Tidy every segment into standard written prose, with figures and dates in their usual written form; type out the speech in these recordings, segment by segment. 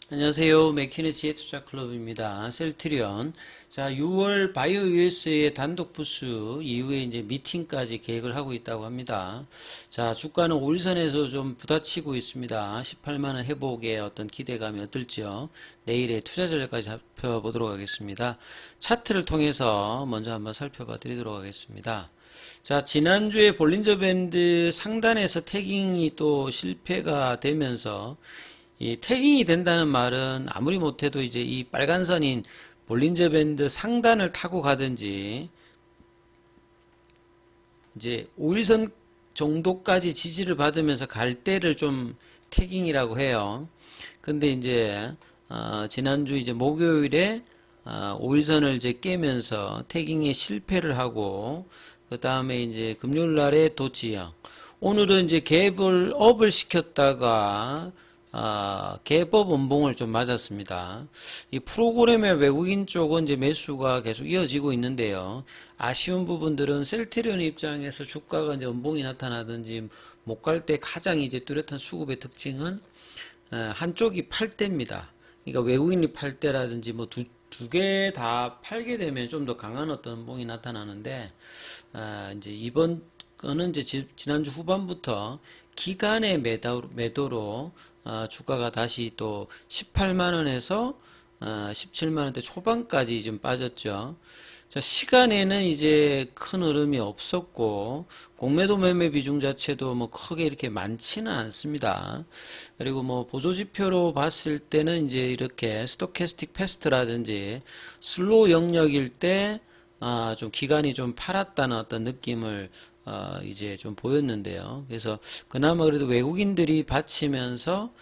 안녕하세요. 맥키네 지혜투자클럽입니다. 셀트리온. 자, 6월 바이오 US의 단독 부수 이후에 이제 미팅까지 계획을 하고 있다고 합니다. 자, 주가는 5일선에서 좀 부딪히고 있습니다. 18만원 회복의 어떤 기대감이 어떨지요. 내일의 투자 전략까지 살펴보도록 하겠습니다. 차트를 통해서 먼저 한번 살펴봐 드리도록 하겠습니다. 자, 지난주에 볼린저 밴드 상단에서 태깅이 또 실패가 되면서 이 태깅이 된다는 말은 아무리 못해도 이제 이 빨간 선인 볼린저 밴드 상단을 타고 가든지 이제 5일선 정도까지 지지를 받으면서 갈 때를 좀 태깅이라고 해요. 근데 이제 지난주 이제 목요일에 5일선을 이제 깨면서 태깅에 실패를 하고 그 다음에 이제 금요일 날에 도치형. 오늘은 이제 갭을 업을 시켰다가 개법 원봉을 좀 맞았습니다. 이 프로그램의 외국인 쪽은 이제 매수가 계속 이어지고 있는데요. 아쉬운 부분들은 셀트리온 입장에서 주가가 이제 원봉이 나타나든지 못 갈 때 가장 이제 뚜렷한 수급의 특징은 한쪽이 팔 때입니다. 그러니까 외국인이 팔 때라든지 뭐 두 개 다 팔게 되면 좀 더 강한 어떤 원봉이 나타나는데 이제 이번 거는 이제 지난주 후반부터 기간의 매도로 주가가 다시 또 18만원에서 17만원대 초반까지 좀 빠졌죠. 자, 시간에는 이제 큰 흐름이 없었고 공매도 매매 비중 자체도 뭐 크게 이렇게 많지는 않습니다. 그리고 뭐 보조지표로 봤을 때는 이제 이렇게 스토캐스틱 패스트라든지 슬로우 영역일 때 좀 기간이 좀 팔았다는 어떤 느낌을 이제 좀 보였는데요. 그래서 그나마 그래도 외국인들이 받치면서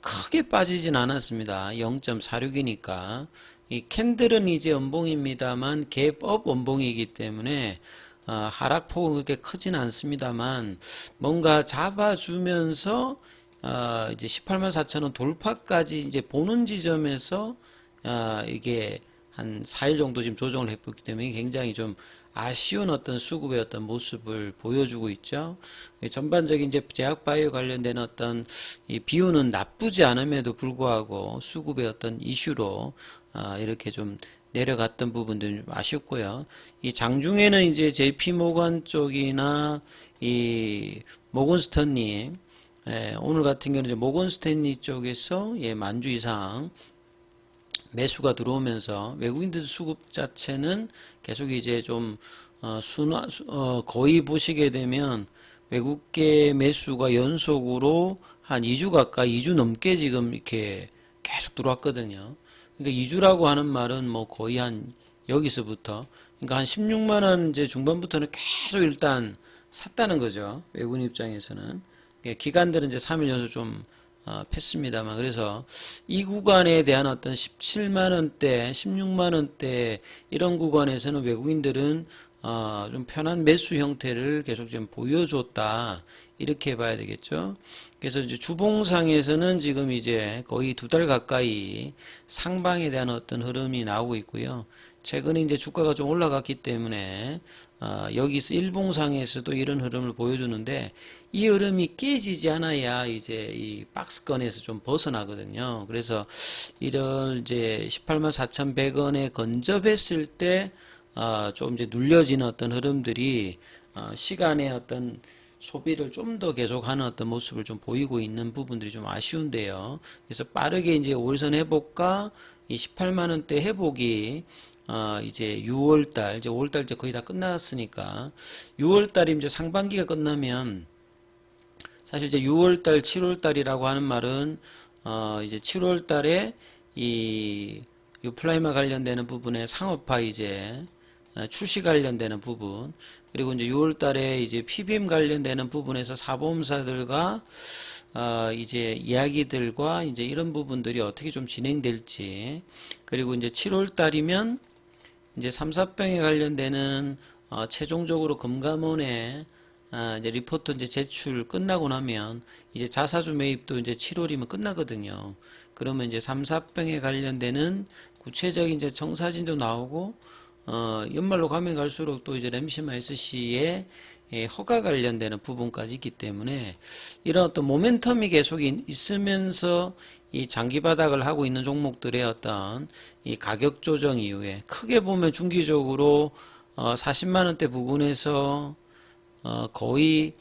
크게 빠지진 않았습니다. 0.46이니까. 이 캔들은 이제 원봉입니다만 갭업 원봉이기 때문에 하락폭은 그렇게 크진 않습니다만 뭔가 잡아주면서 이제 184,000원 돌파까지 이제 보는 지점에서 이게 한 4일 정도 지금 조정을 해봤기 때문에 굉장히 좀 아쉬운 어떤 수급의 어떤 모습을 보여주고 있죠. 전반적인 이제 제약바이오 관련된 어떤 이 비율은 나쁘지 않음에도 불구하고 수급의 어떤 이슈로 이렇게 좀 내려갔던 부분들이 좀 아쉽고요. 이 장중에는 이제 JP 모건 쪽이나 이 모건 스탠리 오늘 같은 경우는 이제 모건 스탠리 쪽에서 만주 이상 매수가 들어오면서 외국인들 수급 자체는 계속 이제 좀 거의 보시게 되면 외국계 매수가 연속으로 한 2주 가까이 2주 넘게 지금 이렇게 계속 들어왔거든요. 그러니까 2주라고 하는 말은 뭐 거의 한 여기서부터 그러니까 한 16만 원 이제 중반부터는 계속 일단 샀다는 거죠. 외국인 입장에서는 기관들은 이제 3일 연속 좀 폈습니다만 그래서 이 구간에 대한 어떤 17만원대 16만원대 이런 구간에서는 외국인들은 좀 편한 매수 형태를 계속 좀 보여줬다 이렇게 봐야 되겠죠. 그래서 이제 주봉상에서는 지금 이제 거의 2달 가까이 상방에 대한 어떤 흐름이 나오고 있고요. 최근에 이제 주가가 좀 올라갔기 때문에 여기서 일봉상에서도 이런 흐름을 보여주는데 이 흐름이 깨지지 않아야 이제 이 박스권에서 좀 벗어나거든요. 그래서 이런 이제 184,100원에 건접했을 때 좀 이제 눌려지는 어떤 흐름들이 시간의 어떤 소비를 좀 더 계속하는 어떤 모습을 좀 보이고 있는 부분들이 좀 아쉬운데요. 그래서 빠르게 이제 5일선 회복과 이 18만원대 회복이 이제 6월달, 이제 5월달 이제 거의 다 끝났으니까 6월달이 이제 상반기가 끝나면 사실 이제 6월달, 7월달이라고 하는 말은 이제 7월달에 이 유플라이마 관련되는 부분에 상업화 이제 출시 관련되는 부분 그리고 이제 6월달에 이제 PBM 관련되는 부분에서 사보험사들과 이제 이야기들과 이제 이런 부분들이 어떻게 좀 진행될지 그리고 이제 7월달이면 이제 3, 4병에 관련되는 최종적으로 금감원에 이제 리포트 이제 제출 끝나고 나면 이제 자사주 매입도 이제 7월이면 끝나거든요. 그러면 이제 3, 4병에 관련되는 구체적인 이제 청사진도 나오고 연말로 가면 갈수록 또 이제 램시마 SC의 허가 관련되는 부분까지 있기 때문에 이런 어떤 모멘텀이 계속 있으면서 이 장기 바닥을 하고 있는 종목들의 어떤 이 가격 조정 이후에 크게 보면 중기적으로 40만 원대 부근에서 거의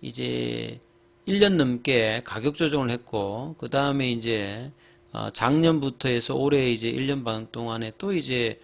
이제 1년 넘게 가격 조정을 했고, 그 다음에 이제 작년부터 해서 올해 이제 1년 반 동안에 또 이제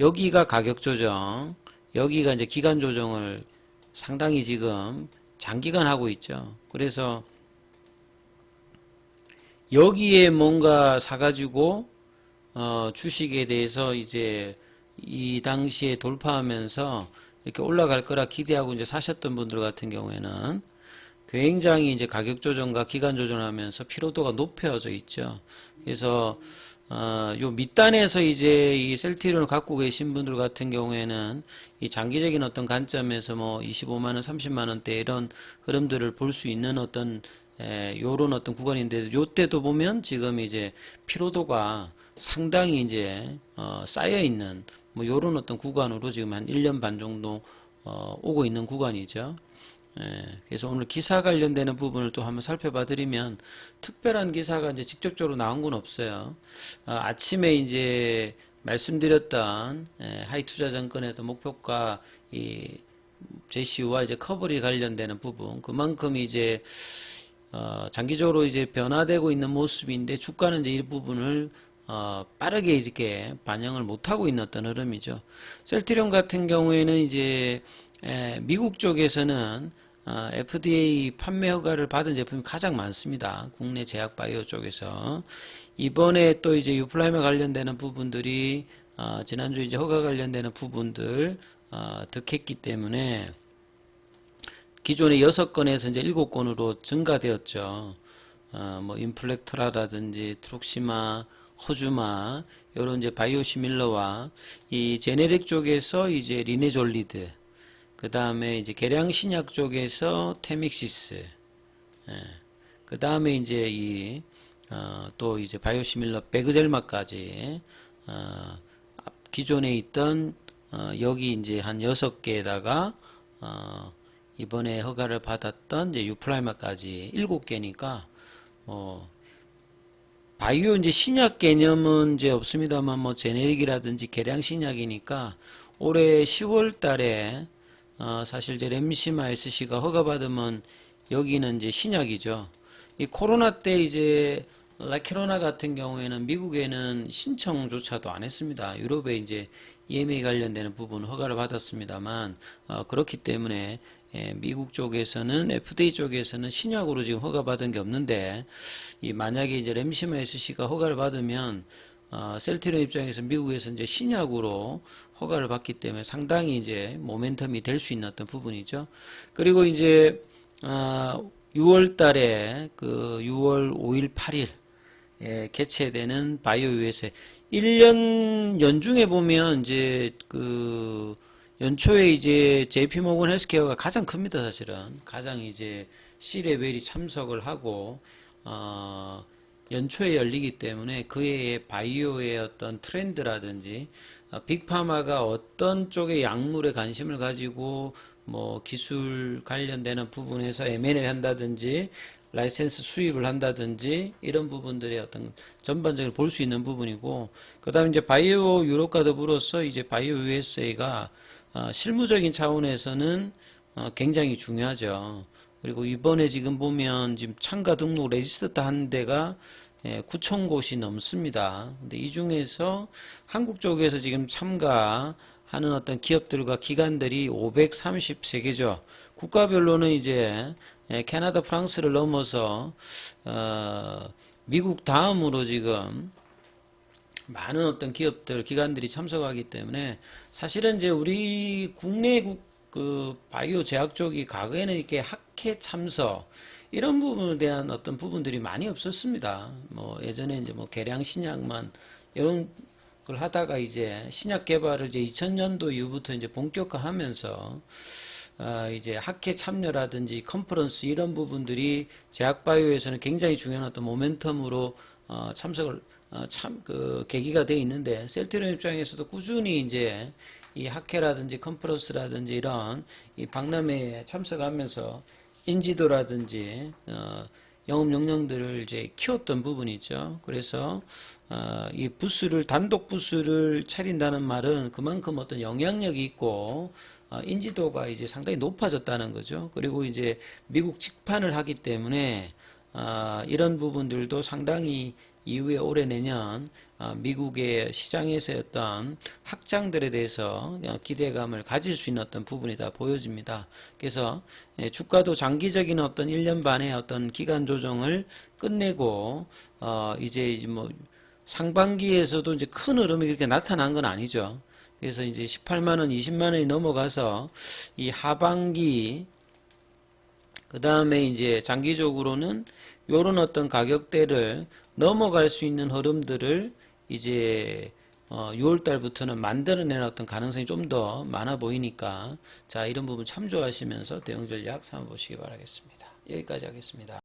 여기가 가격 조정, 여기가 이제 기간 조정을 상당히 지금 장기간 하고 있죠. 그래서 여기에 뭔가 사가지고 주식에 대해서 이제 이 당시에 돌파하면서 이렇게 올라갈 거라 기대하고 이제 사셨던 분들 같은 경우에는 굉장히 이제 가격 조정과 기간 조정하면서 피로도가 높여져 있죠. 그래서 요 밑단에서 이제 이 셀트리온을 갖고 계신 분들 같은 경우에는 이 장기적인 어떤 관점에서 뭐 25만 원, 30만 원대 이런 흐름들을 볼 수 있는 어떤 요런 어떤 구간인데, 요때도 보면 지금 이제 피로도가 상당히 이제 쌓여 있는 뭐 요런 어떤 구간으로 지금 한 1년 반 정도 오고 있는 구간이죠. 그래서 오늘 기사 관련되는 부분을 또 한번 살펴봐 드리면, 특별한 기사가 이제 직접적으로 나온 건 없어요. 아침에 이제 말씀드렸던 하이투자증권의 목표가 이 제시와 이제 커버리 관련되는 부분, 그만큼 이제 장기적으로 이제 변화되고 있는 모습인데, 주가는 이제 이 부분을 빠르게 이렇게 반영을 못하고 있는 어떤 흐름이죠. 셀트리온 같은 경우에는 이제 미국 쪽에서는 FDA 판매 허가를 받은 제품이 가장 많습니다. 국내 제약 바이오 쪽에서. 이번에 또 이제 유플라이마 관련되는 부분들이 지난주 이제 허가 관련되는 부분들 득했기 때문에 기존의 6건에서 이제 7건으로 증가되었죠. 뭐 인플렉트라든지 트룩시마, 허주마, 요런 이제 바이오시밀러와 이 제네릭 쪽에서 이제 리네졸리드, 그 다음에 이제 계량 신약 쪽에서 테믹시스, 그 다음에 이제 또 이제 바이오시밀러 베그젤마까지 기존에 있던 여기 이제 한 6개에다가 이번에 허가를 받았던 이제 유플라이마까지 7개니까 바이오 이제 신약 개념은 이제 없습니다만 뭐 제네릭이라든지 계량 신약이니까 올해 10월 달에 사실 이제 램시마 SC가 허가받으면 여기는 이제 신약이죠. 이 코로나 때 이제 라케로나 같은 경우에는 미국에는 신청조차도 안 했습니다. 유럽에 이제 EMA 관련되는 부분 허가를 받았습니다만 그렇기 때문에 미국 쪽에서는 FDA 쪽에서는 신약으로 지금 허가받은 게 없는데, 이 만약에 이제 램시마 SC가 허가를 받으면 셀트리온 입장에서 미국에서 이제 신약으로 허가를 받기 때문에 상당히 이제 모멘텀이 될 수 있는 어떤 부분이죠. 그리고 이제 6월 달에 그 6월 5일, 8일 개최되는 바이오 USA 1년 연중에 보면 이제 그 연초에 이제 JP모건 헬스케어가 가장 큽니다. 사실은 가장 이제 C레벨이 참석을 하고 연초에 열리기 때문에 그의 바이오의 어떤 트렌드라든지 빅파마가 어떤 쪽의 약물에 관심을 가지고 뭐 기술 관련되는 부분에서 M&A 한다든지 라이센스 수입을 한다든지 이런 부분들의 어떤 전반적으로 볼 수 있는 부분이고, 그 다음에 이제 바이오 유럽과 더불어서 이제 바이오 USA가 실무적인 차원에서는 굉장히 중요하죠. 그리고 이번에 지금 보면 지금 참가 등록 레지스터 한 데가 9천 곳이 넘습니다. 근데 이 중에서 한국 쪽에서 지금 참가하는 어떤 기업들과 기관들이 533개죠. 국가별로는 이제 캐나다, 프랑스를 넘어서 미국 다음으로 지금 많은 어떤 기업들, 기관들이 참석하기 때문에 사실은 이제 우리 국내 그 바이오 제약 쪽이 과거에는 이렇게 학회 참석 이런 부분에 대한 어떤 부분들이 많이 없었습니다. 뭐 예전에 이제 뭐 계량 신약만 이런 걸 하다가 이제 신약 개발을 이제 2000년도 이후부터 이제 본격화하면서 이제 학회 참여라든지 컨퍼런스 이런 부분들이 제약바이오에서는 굉장히 중요한 어떤 모멘텀으로 참석을 그 계기가 되어 있는데, 셀트리온 입장에서도 꾸준히 이제 이 학회라든지 컨퍼런스라든지 이런 이 박람회에 참석하면서 인지도라든지 영업 역량들을 이제 키웠던 부분이죠. 그래서 이 부스를 단독 부스를 차린다는 말은 그만큼 어떤 영향력이 있고 인지도가 이제 상당히 높아졌다는 거죠. 그리고 이제 미국 직판을 하기 때문에 이런 부분들도 상당히 이후에 올해 내년 미국의 시장에서의 어떤 확장들에 대해서 기대감을 가질 수 있는 어떤 부분이다 보여집니다. 그래서 주가도 장기적인 어떤 1년 반의 어떤 기간 조정을 끝내고 이제 뭐 상반기에서도 이제 큰 흐름이 그렇게 나타난 건 아니죠. 그래서 이제 18만 원, 20만 원이 넘어가서 이 하반기 그 다음에 이제 장기적으로는 요런 어떤 가격대를 넘어갈 수 있는 흐름들을 이제 6월 달부터는 만들어내는 어떤 가능성이 좀 더 많아 보이니까 자, 이런 부분 참조하시면서 대응 전략 삼아 보시기 바라겠습니다. 여기까지 하겠습니다.